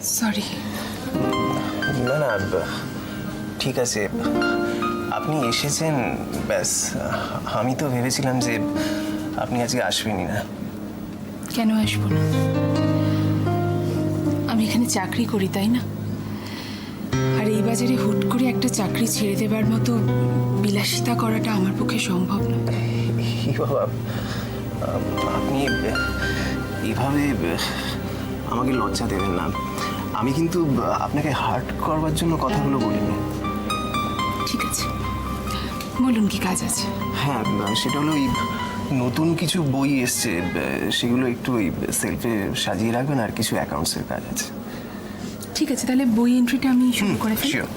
Sorry. না না, ঠিক আছে, আপনি এসেছেন ব্যাস। আমি তো ভেবেছিলাম যে আপনি আজকে আসবেনই না। কেন আসবো না? আমি এখানে চাকরি করি, তাই না? আর এই বাজারে হুট করে একটা চাকরি ছেড়ে দেবার মতো বিলাসিতা করাটা আমার পক্ষে সম্ভব না। বাবা, আপনি এভাবে আমাকে লজ্জা দেবেন না। আমি কিন্তু আপনাকে হার্ট করবার জন্য কথাগুলো বলিনি। ঠিক আছে, বলুন কি কাজ আছে? হ্যাঁ, সেটা হলো ওই নতুন কিছু বই এসছে, সেগুলো একটু ওই সেলফে সাজিয়ে রাখবেন, আর কিছু অ্যাকাউন্টসের কাজ আছে। ঠিক আছে, তাহলে বই এন্ট্রিটা আমি শুরু করে ফেলি। শিওর।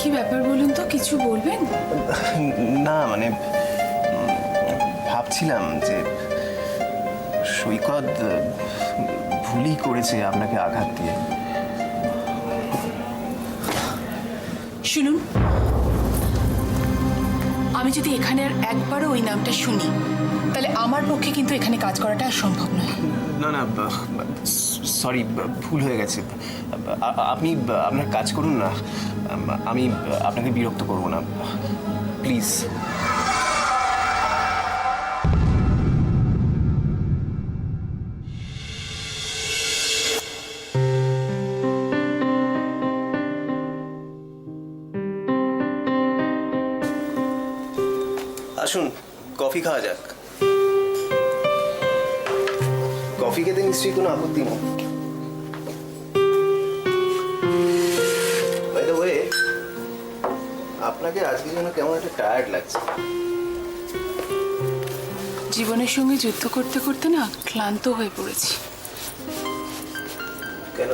কি ব্যাপার বলুন তো, কিছু বলবেন? না মানে ভাবছিলাম যে সৈকত ভুলই করেছে আপনাকে আঘাত দিয়ে। শুনুন, আমি যদি এখানে আর একবারও ওই নামটা শুনি, তাহলে আমার পক্ষে কিন্তু এখানে কাজ করাটা আর সম্ভব নয়। না না, সরি, ভুল হয়ে গেছে। আপনি আপনার কাজ করুন না, আমি আপনাকে বিরক্ত করব না, প্লিজ। আসুন, কফি খাওয়া যাক। কফি খেতে নিশ্চয়ই কোনো আপত্তি নেই। বাই দ্য ওয়ে, আপনাকে আজকে যেন কেমন একটা টায়ার্ড লাগছে। জীবনের সঙ্গে যুদ্ধ করতে করতে না ক্লান্ত হয়ে পড়েছি। কেন,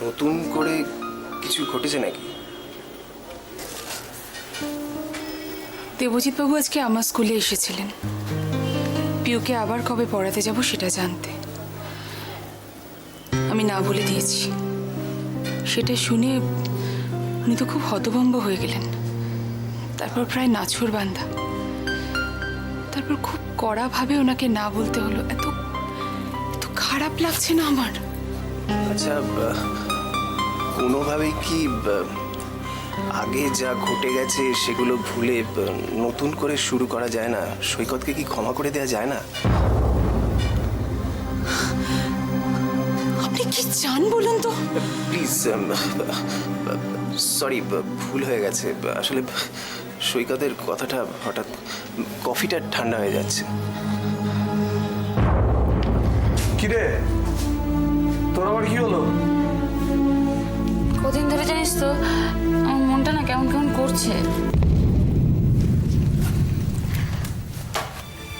নতুন করে কিছু ঘটেছে নাকি? দেবজিৎ বাবু আজকে আমার স্কুলে এসেছিলেন পিউকে আবার কবে পড়াতে যাব সেটা জানতে। আমি না বলে দিয়েছি। সেটা শুনে উনি তো খুব হতভম্ব হয়ে গেলেন। তারপর প্রায় নাছোড়বান্দা। তারপর খুব কড়াভাবে ওনাকে না বলতে হলো। এত এত খারাপ লাগছে না আমার। আচ্ছা, কোনোভাবেই কি আগে যা ঘটে গেছে সেগুলো ভুলে নতুন করে শুরু করা যায় না? সৈকতকে কি ক্ষমা করে দেওয়া যায় না? আপনি কি চান বলুন তো? প্লিজ, সরি, ভুল হয়ে গেছে। আসলে সৈকতের কথাটা হঠাৎ, কফিটা ঠান্ডা হয়ে যাচ্ছে। কিরে, তোর আবার কি হলো? কদিন ধরে জানিস তো আমার মনটা না কেমন কেমন করছে।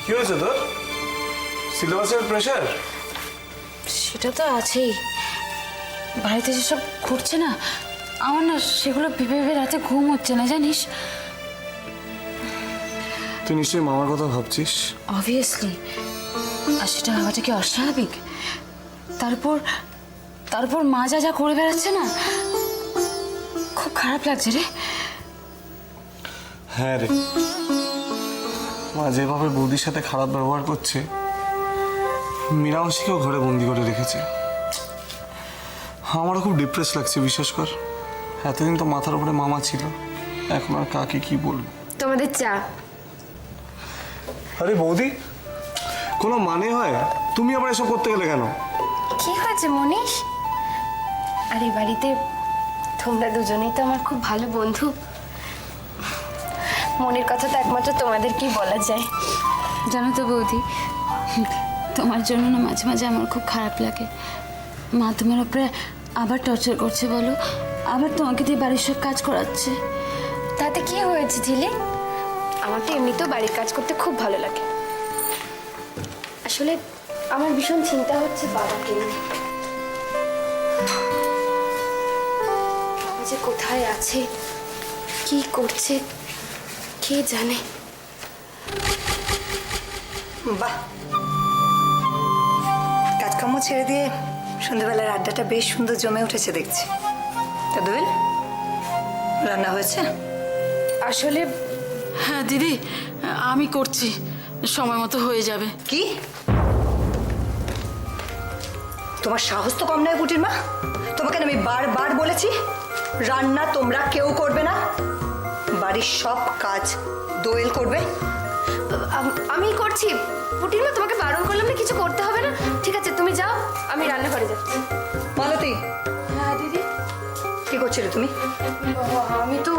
কি হয়েছে তোর? সিলেবাসের প্রেশার? সেটা তো আছেই। বাড়িতে যেসব ঘুরছে না, আমার না সেগুলো ভেবে ভেবে রাতে ঘুম হচ্ছে না জানিস। তুই নিশ্চয়ই মামার কথা ভাবছিস। অবভিয়াসলি। আর সেটা ভাবাটা কি অস্বাভাবিক? তারপর তারপর মা যা যা করে বেড়াচ্ছে না, খুব খারাপ লাগছে রে। হ্যাঁ রে, মা যেভাবে বৌদির সাথে খারাপ ব্যবহার করছে, মীরামাসিকেও ঘরে বন্দি করে রেখেছে। আমারও খুব ডিপ্রেস লাগছে, বিশ্বাস কর। এতদিন তো মাথার উপরে মামা ছিল, এখন আর কাকে কি বলবো। তোমাদের চা। আরে বৌদি, কোনো মানে হয়? তুমি আবার এসব করতে গেলে কেন? কি হয়েছে মনীষ? আর এই বাড়িতে তোমরা দুজনেই তো আমার খুব ভালো বন্ধু। মনের কথা তো একমাত্র তোমাদেরকেই বলা যায়। জানো তো বৌদি, তোমার জন্য না মাঝে মাঝে আমার খুব খারাপ লাগে। মা তোমার উপরে আবার টর্চার করছে বলো, আবার তোমাকে দিয়ে বাড়ির সব কাজ করাচ্ছে। তাতে কি হয়েছে ঝিলি? আমার তো এমনিতেও বাড়ির কাজ করতে খুব ভালো লাগে। আসলে আমার ভীষণ চিন্তা হচ্ছে বাবাকে নিয়ে। বাবা যে কোথায় আছে, কি করছে, কে জানে। বাহ, ছেড়ে দিয়ে সন্ধ্যেবেলার আড্ডাটা বেশ সুন্দর জমে উঠেছে দেখছি। তা দোয়েল, রান্না হয়েছে? আসলে হ্যাঁ দিদি, আমি করছি, সময় মতো হয়ে যাবে। কি তোমার সাহস তো কম নয় পুটির মা। তোমাকে না আমি বারবার বলেছি রান্না তোমরা কেউ করবে না, বাড়ির সব কাজ দোয়েল করবে। আমি করছি। পুটির মা তোমাকে বারণ করলাম না, কিছু করতে হবে না। ঠিক আছে তুমি যাও, আমি রান্নাঘরে যাচ্ছি। মালতী, হ্যাঁ দিদি, কি করছিলে তুমি? আমি তো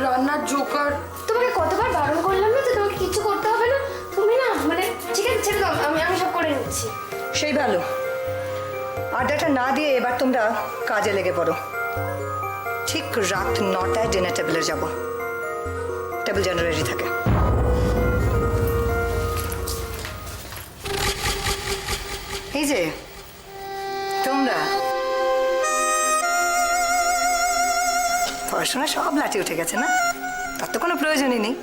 রান্নার জোগাড়। তোমাকে কতবার বারণ করলাম না যে তোমাকে কিছু করতে হবে না। তুমি না মানে ঠিক আছে ছেড়ে দাও, আমি সব করে নিচ্ছি। সেই ভালো, আড্ডাটা না দিয়ে এবার তোমরা কাজে লেগে পড়ো। ঠিক রাত 9টায় ডিনার টেবিলে যাব, টেবিল যেন রেডি থাকে। এই যে তোমরা পড়াশোনা সব লাঠি উঠে গেছে না, তার তো কোনো প্রয়োজনই নেই।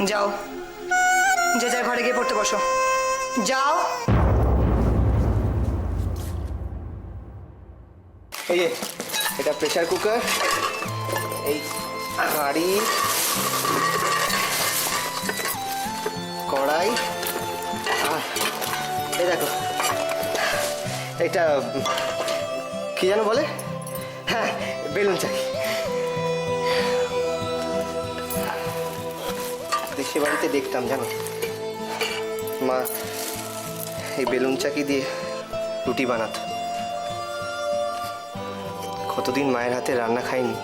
যাও, যে যার ঘরে গিয়ে পড়তে বসো, যাও। এই যে এটা প্রেসার কুকার, এই হাঁড়ি, কড়াই, আর এই দেখো এটা কি যেন বলে, হ্যাঁ বেলুন চাকি। দেশে বাড়িতে দেখতাম জানো, মা এই বেলুন চাকি দিয়ে রুটি বানাতো। কতদিন মায়ের হাতে রান্না খাইনি।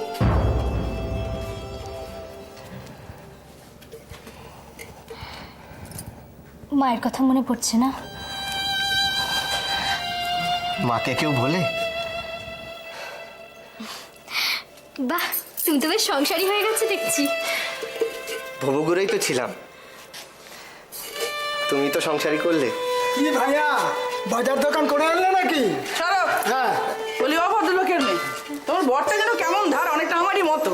মায়ের কথা মনে পড়ছে না? মাকে কেউ বলে? বাহ, তুমি তো বেশ সংসারী হয়ে গেছে দেখছি। ভবগুড়েই তো ছিলাম, তুমি তো সংসারই করলে। কি ভাইয়া, বাজার দোকান করে আনলে নাকি? সরব, হ্যাঁ। বলি অভদ্রলোকের মেয়ে, তোমার বরটা যেন কেমন ধার, অনেকটা আমারই মতো।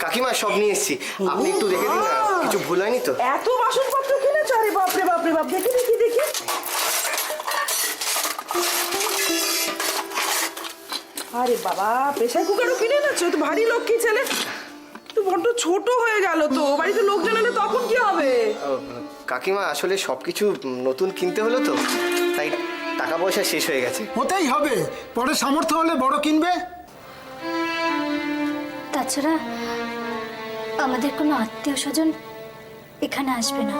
কাকিমা সব নিয়ে এসেছি, আপনি একটু দেখে দিন না, কিছু ভুল হয়নি তো? এত বাসনপত্র কিনেছ? আরে বাপরে বাপরে বাপ, দেখি দেখি দেখি। আরে বাবা, প্রেসার কুকারও কিনে এনেছো? তো ভারী লক্ষ্মী ছেলে। তো বড্ড ছোট হয়ে গেল তো, বাড়িতে লোকজন এলে তখন কি হবে? ও, কাকিমা আসলে সবকিছু নতুন কিনতে হলো তো, তাই টাকা পয়সা শেষ হয়ে গেছে। হতেই হবে, পরে সামর্থ্য হলে বড় কিনবে। তাছাড়া আমাদের কোনো আত্মীয় স্বজন এখানে আসবে না।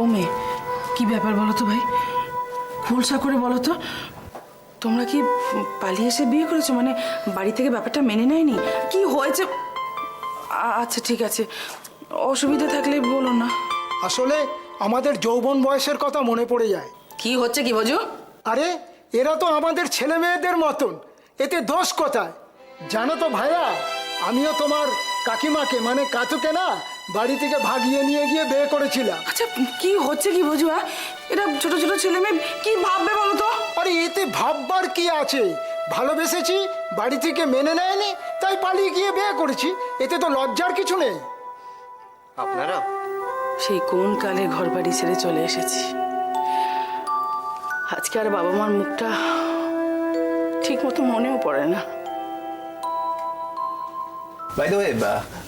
ও মেয়ে, কি ব্যাপার বলো তো ভাই, খোলসা করে বলো তো। তোমরা কি পালিয়ে এসে বিয়ে করেছো? মানে বাড়ি থেকে ব্যাপারটা মেনে নেয়নি? কি হয়েছে? আচ্ছা ঠিক আছে, অসুবিধা থাকলে বলো না। আসলে আমাদের যৌবন বয়সের কথা মনে পড়ে যায়। কি হচ্ছে কি বোঝো? আরে এরা তো আমাদের ছেলে মেয়েদের মতন, এতে দোষ কোথায়? জানো তো ভাইয়া, আমিও তোমার কাকিমাকে মানে কাতুকে না বাড়ি থেকে ভাগিয়ে নিয়ে গিয়ে বিয়ে করেছিলাম। আচ্ছা কি হচ্ছে কি বোঝো? এরা ছোট ছোট ছেলে মেয়ে কি ভাববে বলো তো? আরে এতে ভাববার কি আছে? ভালোবেসেছি, বাড়ি থেকে মেনে নেয়নি, তাই পালিয়ে গিয়ে বিয়ে করেছি, এতে তো লজ্জার কিছু নেই। আপনারা সেই কোন কালে ঘর বাড়ি ছেড়ে চলে এসেছি, আজকে আর বাবা মার মুখটা ঠিক মতো মনেও পড়ে না। বাই দ্য ওয়ে,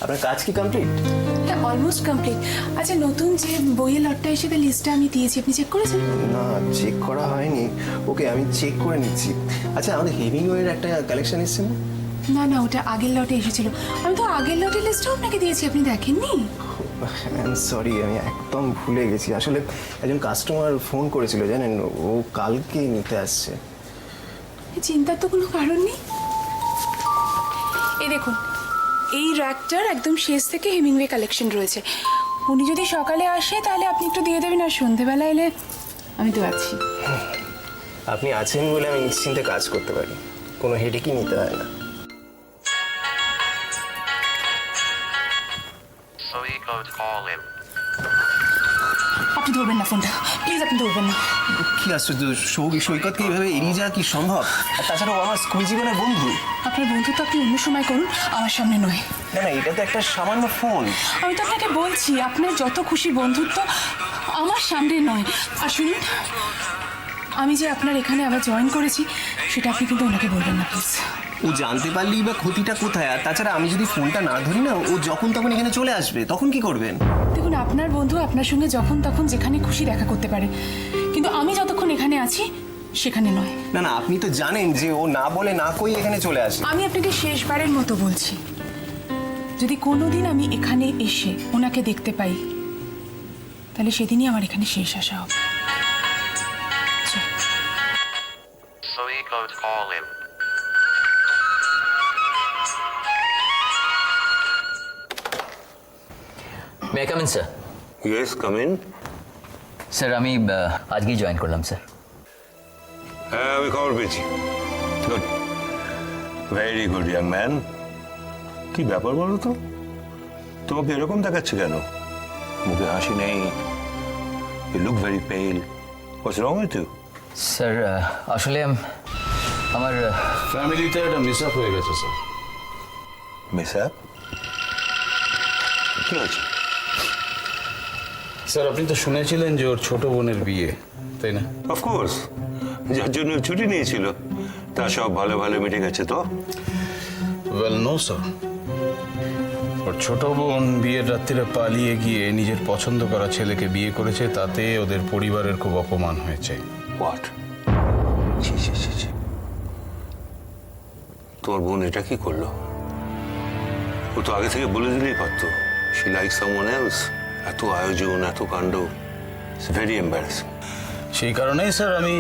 আপনার কাজ কি কমপ্লিট? হ্যাঁ, অলমোস্ট কমপ্লিট। আচ্ছা, নতুন যে বইয়ের লটটা এসে তার লিস্টটা আমি দিয়েছি, আপনি চেক করেছেন? না, চেক করা হয়নি। ওকে, আমি চেক করে নিচ্ছি। আচ্ছা, আমাদের হেমিংওয়ের একটা কালেকশন এসেছে না? না না, ওটা আগের লটে এসেছিল। আমি তো আগের লটের লিস্টটাও আপনাকে দিয়েছি, আপনি দেখেননি? আই এম সরি, আমি একদম ভুলে গেছি। আসলে একজন কাস্টমার ফোন করেছিল জানেন, ও কালকে নিতে আসছে। চিন্তার তো কোনো কারণ নেই। এই দেখুন, এই র্যাকটার একদম শেষ থেকে হেমিংওয়ে কালেকশন রয়েছে। উনি যদি সকালে আসে তাহলে আপনি একটু দিয়ে দেবেন, আর সন্ধেবেলা এলে আমি তো আছি। আপনি আছেন বলে আমি নিশ্চিন্তে কাজ করতে পারি, কোনো হেডেকই নিতে হয় না। Sorry, code call him. আপনি ধরবেন না ফোনটা, প্লিজ আপনি ধরবেন না। কি আশ্চর্য, সৈকতকে এইভাবে এড়িয়ে যাওয়া কি সম্ভব? আর তাছাড়া ও আমার স্কুল জীবনের বন্ধু। আপনার বন্ধুত্ব আপনি অন্য সময় করুন, আমার সামনে নয়। না না, এটা তো একটা সামান্য ফোন। আমি তো আপনাকে বলছি, আপনার যত খুশি বন্ধুত্ব আমার সামনে নয়। আর শুনুন, আমি যে আপনার এখানে আবার জয়েন করেছি সেটা আপনি কিন্তু ওনাকে বলবেন না প্লিজ। ও জানতে পারলেই বা ক্ষতিটা কোথায়? আর তাছাড়া আমি যদি ফোনটা না ধরি না, ও যখন তখন এখানে চলে আসবে, তখন কি করবেন? দেখুন, আপনার বন্ধু আপনার সঙ্গে যখন তখন যেখানে খুশি দেখা করতে পারে, কিন্তু আমি যতক্ষণ এখানে আছি সেখানে নয়। না না, আপনি তো জানেন যে ও না বলে না কই এখানে চলে আসে। আমি আপনাকে শেষবারের মতো বলছি, যদি কোনোদিন আমি এখানে এসে ওনাকে দেখতে পাই তাহলে সেদিনই আমার এখানে শেষ আসা হবে। Soiko's call him. May come in sir? Yes, come in. Sir আমি আজকেই জয়েন করলাম স্যার। হ্যাঁ, আমি খবর পেয়েছি। Good, very good young man. কি ব্যাপার বলো তো, তোমাকে এরকম দেখাচ্ছে কেন? মুখে হাসি নেই, ইউ লুক ভেরি পেল। হোয়াটস রং উইথ ইউ? স্যার আসলে আমার ফ্যামিলিতে একটা মিস আপ হয়ে গেছে স্যার। Miss up? কি হয়েছে? স্যার আপনি তো শুনেছিলেন যে ওর ছোট বোনের বিয়ে, তাই না? অফকোর্স, যার জন্য ছুটি নিয়েছিল তা সব ভালো ভালো মিটে গেছে তো? ওয়েল নো স্যার, ওর ছোট বোন বিয়ের রাত্রিরে পালিয়ে গিয়ে নিজের পছন্দ করা ছেলেকে বিয়ে করেছে, তাতে ওদের পরিবারের খুব অপমান হয়েছে। হোয়াট? ছি ছি ছি ছি, তোমার বোন এটা কি করলো? ও তো আগে থেকে বলে দিলেই পারতো শি লাইক সামওয়ান এলস। এত আয়োজন, এত কাণ্ড, ইটস ভেরি এম্বারাসিং। সেই কারণেই স্যার আমি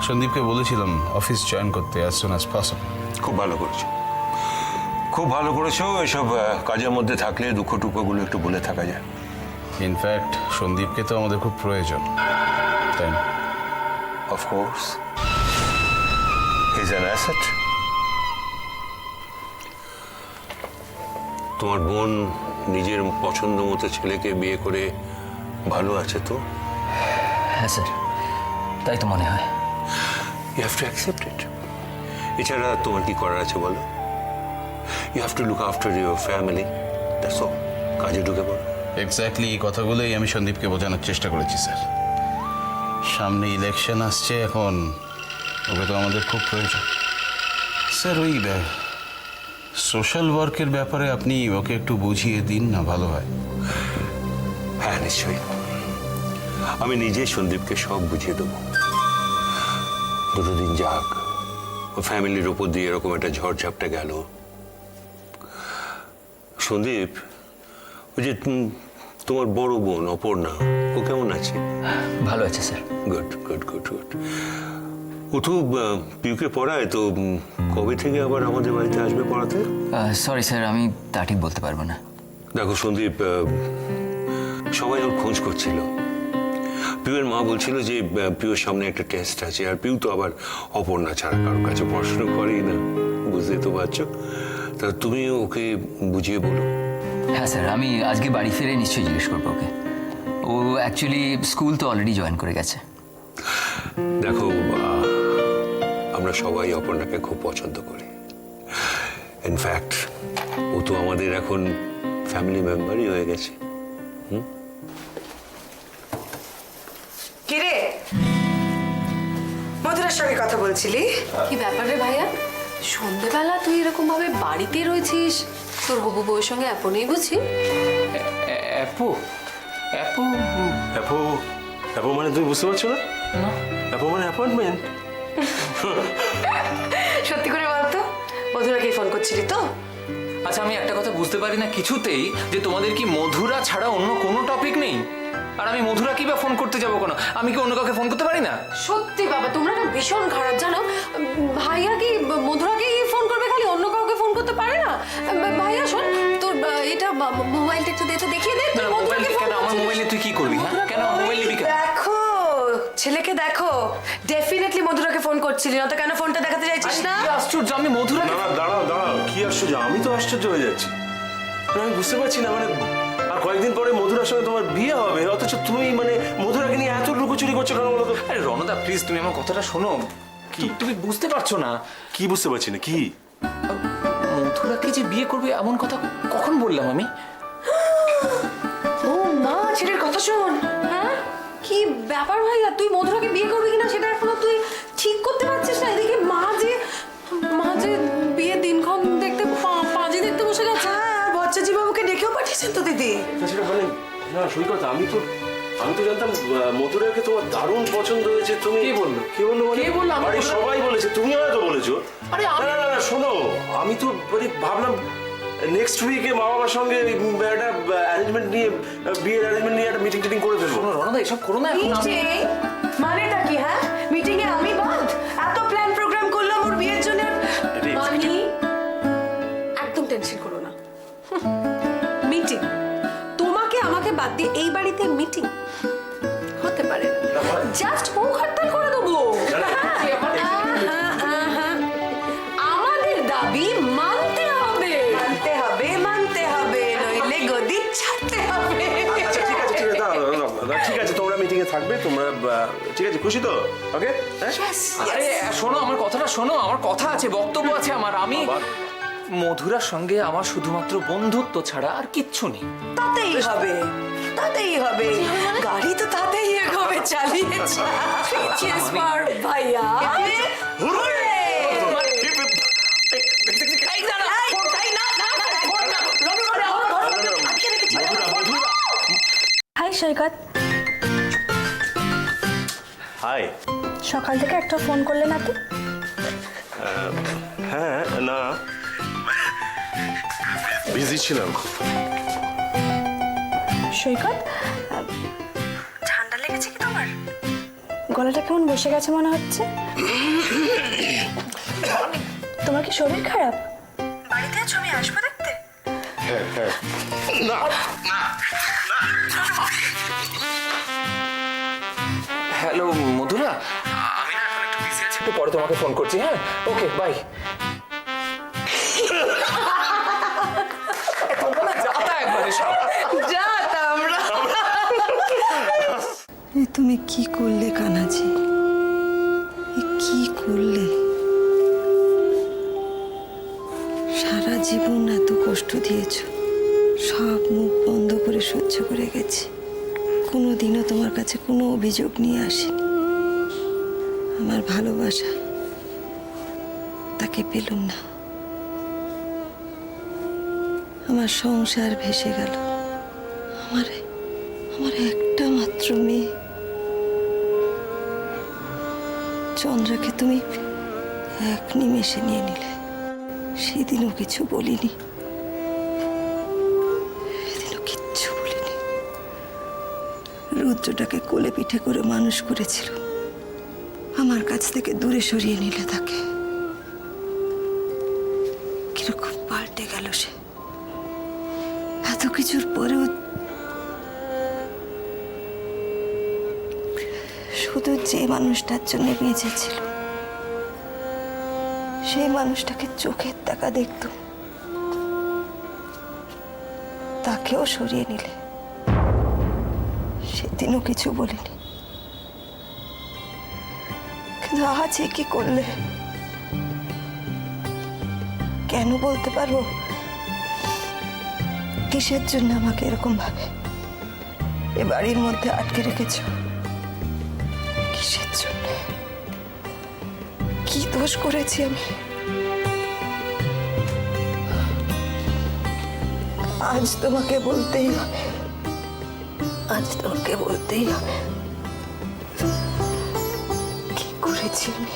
সন্দীপকে বলেছিলাম অফিস জয়েন করতে অ্যাজ সুন অ্যাজ পসিবল। খুব ভালো করেছো, খুব ভালো করেছো। এসব কাজের মধ্যে থাকলে দুঃখ টুকরোগুলো একটু বলে থাকা যায়। ইনফ্যাক্ট সন্দীপকে তো আমাদের খুব প্রয়োজন, তাই না? Of course, he is an asset. তোমার বোন নিজের পছন্দ মতো ছেলেকে বিয়ে করে ভালো আছে তো? হ্যাঁ স্যার, তাই তো মনে হয়। You have to accept it. এছাড়া তোমার কি করার আছে বলো? You have to look after your family, that's all. কাজে ঢুকে পড়ো। এক্স্যাক্টলি এই কথাগুলোই আমি সন্দীপকে বোঝানোর চেষ্টা করেছি স্যার। সামনে ইলেকশন আসছে, এখন ওকে তো আমাদের খুব প্রয়োজন। স্যার ওই সোশ্যাল ওয়ার্কের ব্যাপারে আপনি ওকে একটু বুঝিয়ে দিন না, ভালো হয়। হ্যাঁ নিশ্চয়ই, আমি নিজে সন্দীপকে সব বুঝিয়ে দেবো। দুটো দিন যাক, ও ফ্যামিলির ওপর দিয়ে এরকম একটা ঝড়ঝাপটা গেল। সন্দীপ, ওই যে তোমার বড় বোন অপর্ণা, ও কেমন আছে? ভালো আছে sir. Good good good good. ও তো পিউকে পড়ায়, তো কবে থেকে আবার আমাদের বাড়িতে আসবে পড়াতে? সরি স্যার, আমি তা ঠিক বলতে পারবো না। দেখো সন্দীপ, সবাই ওর খোঁজ করছিল। পিউয়ের মা বলছিল যে পিউর সামনে একটা টেস্ট আছে, আর পিউ তো আবার অপর্ণা ছাড়া কারোর কাছে পড়াশোনা করেই না, বুঝতে তো পারছো। তা তুমি ওকে বুঝিয়ে বলো। হ্যাঁ স্যার, আমি আজকে বাড়ি ফিরে নিশ্চয়ই জিজ্ঞেস করবো ওকে। ও অ্যাকচুয়ালি স্কুল তো অলরেডি জয়েন করে গেছে। দেখো, আমরা সবাই অপর্ণাকে খুব পছন্দ করি। ইনফ্যাক্ট ও তো আমাদের এখন ফ্যামিলি মেম্বারই হয়ে গেছে। কিরে, মধুরার সঙ্গে কথা বলছিলি? কি ব্যাপার রে ভাইয়া, সন্ধেবেলা তুই এরকম ভাবে বাড়িতে রয়েছিস? তোর হবু বউয়ের সঙ্গে অ্যাপো নেই বুঝি? অ্যাপো? অ্যাপো? অ্যাপো? অ্যাপো মানে তুমি বুঝতে পারছো না? অ্যাপো মানে অ্যাপয়েন্টমেন্ট। সত্যি করে বলতো, মধুরাকে ফোন করছিলি তো? আচ্ছা, আমি একটা কথা বুঝতে পারি না কিছুতেই, যে তোমাদের কি মধুরা ছাড়া অন্য কোনো টপিক নেই? আর আমি মধুরা কি বা ফোন করতে যাবো কেন? আমি কি অন্য কাউকে ফোন করতে পারি না? সত্যি বাবা, তোমরা না ভীষণ খারাপ জানো। ভাইয়া কি মধুরাকে ফোন করবে, খালি অন্য কাউকে ফোন করতে পারে না? ভাইয়া শোন, তোর এটা মোবাইলটা একটু দে তো, দেখিয়ে দে। না, মোবাইল কেন? আমার মোবাইলে তুই কি করবি? হ্যাঁ, কেন মোবাইল নিবি কেন? দেখো, ছেলেকে দেখো, ডেফিনেটলি মধুরাকে ফোন করছিলি না তো কেন ফোনটা দেখাতে চাইছিস না? কি আশ্চর্য, আমি মধুরা। দাঁড়াও দাঁড়াও দাঁড়াও, কি আশ্চর্য! আমি তো আশ্চর্য হয়ে যাচ্ছি। আমি বুঝতে পারছি না মানে আর কয়েকদিন পরে মধুরার সঙ্গে তোমার বিয়ে হবে অথচ তুমি মানে মধুরাকে নিয়ে এত লুকোচুরি করছো কেন বলো তো? আরে রণদা প্লিজ তুমি আমার কথাটা শোনো। তুমি বুঝতে পারছো না কি বুঝতে পারছি না কি? মধুরাকে যে বিয়ে করবে এমন কথা কখন বললাম আমি? ও মা, ছেলের কথা শোন। হ্যাঁ, কি ব্যাপার ভাইয়া, তুই মধুরাকে বিয়ে করবি কিনা সেটা এখনো তুই ঠিক করতে পারছিস না। এদিকে মা যে বিয়ে দিনক্ষণ দেখতে পাঁজি দেখতে বসে গেছে। আর বচ্চাজি বাবুকে ডেকেও পাঠিয়েছেন তো দিদি। সেটা মানে না সৈকত, আমি তো জানতাম মধুরাকে তোমার দারুণ পছন্দ হয়েছে। তুমি কে বললো? কে বললো মানে? কে বললো? আমার বাড়ির সবাই বলেছে, তুমি হয়তো বলেছো। আরে না না না শোনো, আমি তো মানে ভাবলাম নেক্সট উইকে মা বাবার সঙ্গে একটা অ্যারেঞ্জমেন্ট নিয়ে বিয়ের অ্যারেঞ্জমেন্ট নিয়ে একটা মিটিং টিটিং করে ফেলবো। শোনো রণদা, এসব করো না এখন। মানেটা কি? হ্যাঁ, মিটিং এ আমি বাদ? এত প্ল্যান প্রোগ্রাম করলাম ওর বিয়ের জন্য। মানি, একদম টেনশন করো না। মিটিং তোমাকে আমাকে বাদ দিয়ে এই বাড়িতে মিটিং হতে পারে না। জাস্ট মুখ হরতাল করে দেবো। আমাদের দাবি মানতে হবে, মানতে হবে, নইলে গদি ছাড়তে হবে। আচ্ছা ঠিক আছে ঠিক আছে, তোমরা মিটিং এ থাকবে, তোমরা ঠিক আছে, খুশি তো? ওকে? আরে শোনো আমার কথাটা শোনো, আমার কথা আছে, বক্তব্য আছে আমার। আমি মধুরার সঙ্গে আমার শুধুমাত্র বন্ধুত্ব ছাড়া আর কিচ্ছু নেই। তাতেই হবে, গাড়ি তো তাতেই এগোবে, চালিয়ে চিয়ার্স ফর ভাইয়া। হাই সৈকত, হাই। সকাল থেকে একটা ফোন করলে না তো? হ্যাঁ না, বিজি ছিলাম। সৈকত, ঠান্ডা লেগেছে কি তোমার? গলাটা কেমন বসে গেছে মনে হচ্ছে। তোমার কি শরীর খারাপ? বাড়িতে আছো, আমি আসবো দেখতে? না হ্যালো মধুরা, আমি না এখন একটু বিজি আছি, একটু পরে তোমাকে ফোন করছি। হ্যাঁ, ওকে, বাই। তুমি কি করলে কানাজি, কি করলে? সারা জীবন এত কষ্ট দিয়েছ, সব মুখ বন্ধ করে সহ্য করে গেছি। কোনোদিনও তোমার কাছে কোনো অভিযোগ নিয়ে আসিনি। আমার ভালোবাসা তাকে পেলুম না, আমার সংসার ভেসে গেল। আমার একটা মাত্র মেয়ে চন্দ্রাকে তুমি এক নিমেষে নিয়ে নিলে। সেদিনও কিছু বলিনি, রুদ্রটাকে কোলে পিঠে করে মানুষ করেছিল, আমার কাছ থেকে দূরে সরিয়ে নিলে তাকে। কিরকম পাল্টে গেল সে। এত কিছুর পরেও শুধু যে মানুষটার জন্য বেঁচেছিল সেই মানুষটাকে চোখের দেখা দেখত, তাকেও সরিয়ে নিলে। সেদিনও কিছু বলিনি, কিন্তু আজ কি করলে? কেন বলতে পারবো? কিসের জন্য আমাকে এরকম ভাবে এ বাড়ির মধ্যে আটকে রেখেছ? কিসের জন্য? কি দোষ করেছি আমি? আজ তোমাকে বলতেই হবে, কি করেছি আমি?